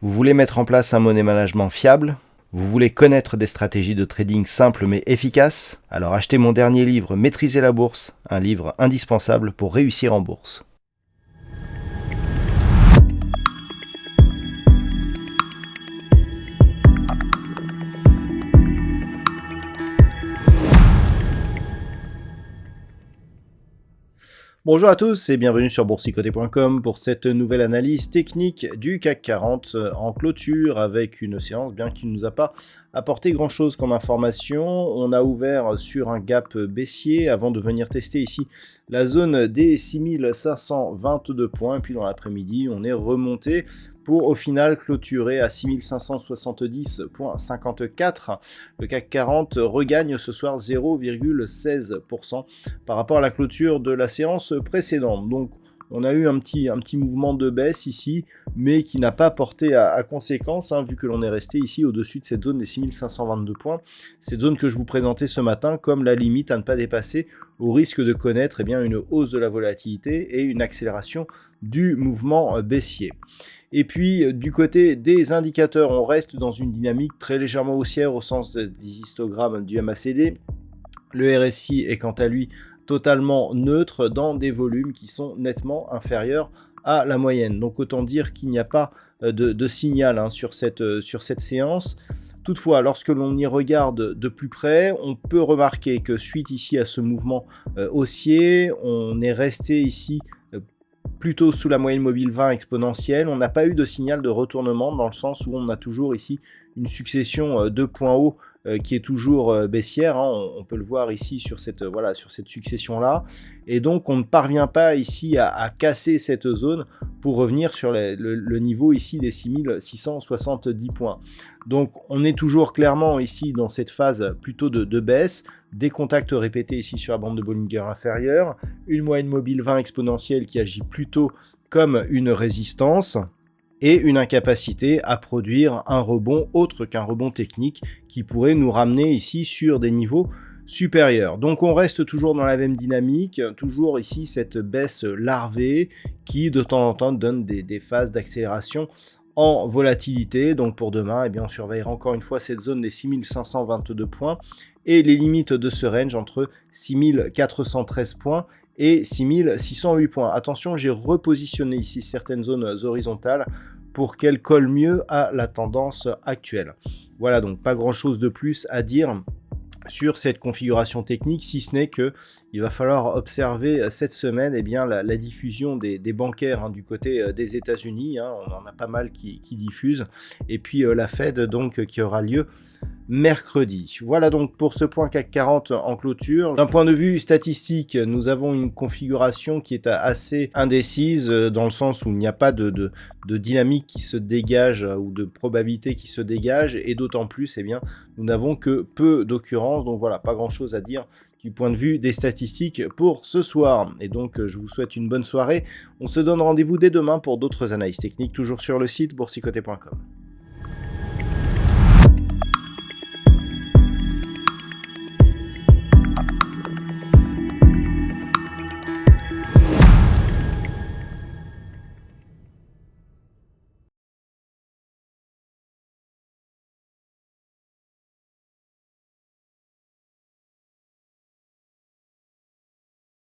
Vous voulez mettre en place un money management fiable? Vous voulez connaître des stratégies de trading simples mais efficaces? Alors achetez mon dernier livre Maîtriser la bourse, un livre indispensable pour réussir en bourse. Bonjour à tous et bienvenue sur boursicoté.com pour cette nouvelle analyse technique du CAC 40 en clôture avec une séance bien qui ne nous a pas apporté grand chose comme information. On a ouvert sur un gap baissier avant de venir tester ici la zone des 6522 points et puis dans l'après-midi on est remonté pour au final clôturer à 6570,54. Le CAC 40 regagne ce soir 0,16% par rapport à la clôture de la séance précédente. Donc on a eu un petit mouvement de baisse ici, mais qui n'a pas porté à conséquence, vu que l'on est resté ici au-dessus de cette zone des 6522 points. Cette zone que je vous présentais ce matin comme la limite à ne pas dépasser au risque de connaître une hausse de la volatilité et une accélération du mouvement baissier. Et puis du côté des indicateurs, on reste dans une dynamique très légèrement haussière au sens des histogrammes du MACD. Le RSI est quant à lui totalement neutre dans des volumes qui sont nettement inférieurs à la moyenne. Donc autant dire qu'il n'y a pas de signal sur cette séance. Toutefois, lorsque l'on y regarde de plus près, on peut remarquer que suite ici à ce mouvement haussier, on est resté ici plutôt sous la moyenne mobile 20 exponentielle. On n'a pas eu de signal de retournement dans le sens où on a toujours ici une succession de points hauts qui est toujours baissière, on peut le voir ici sur cette succession là, et donc on ne parvient pas ici à casser cette zone pour revenir sur le niveau ici des 6670 points. Donc on est toujours clairement ici dans cette phase plutôt de baisse, des contacts répétés ici sur la bande de Bollinger inférieure, une moyenne mobile 20 exponentielle qui agit plutôt comme une résistance, et une incapacité à produire un rebond autre qu'un rebond technique qui pourrait nous ramener ici sur des niveaux supérieurs. Donc on reste toujours dans la même dynamique, toujours ici cette baisse larvée qui de temps en temps donne des phases d'accélération en volatilité. Donc pour demain, on surveillera encore une fois cette zone des 6522 points et les limites de ce range entre 6413 points et 6608 points. Attention, j'ai repositionné ici certaines zones horizontales pour qu'elles collent mieux à la tendance actuelle. Voilà, donc pas grand chose de plus à dire sur cette configuration technique, si ce n'est que il va falloir observer cette semaine la diffusion des bancaires du côté des États-Unis. On en a pas mal qui diffusent, et puis la Fed donc qui aura lieu mercredi. Voilà donc pour ce point CAC 40 en clôture. D'un point de vue statistique, nous avons une configuration qui est assez indécise dans le sens où il n'y a pas de dynamique qui se dégage ou de probabilité qui se dégage, et d'autant plus nous n'avons que peu d'occurrences. Donc voilà, pas grand chose à dire du point de vue des statistiques pour ce soir. Et donc je vous souhaite une bonne soirée. On se donne rendez-vous dès demain pour d'autres analyses techniques, toujours sur le site boursicoté.com.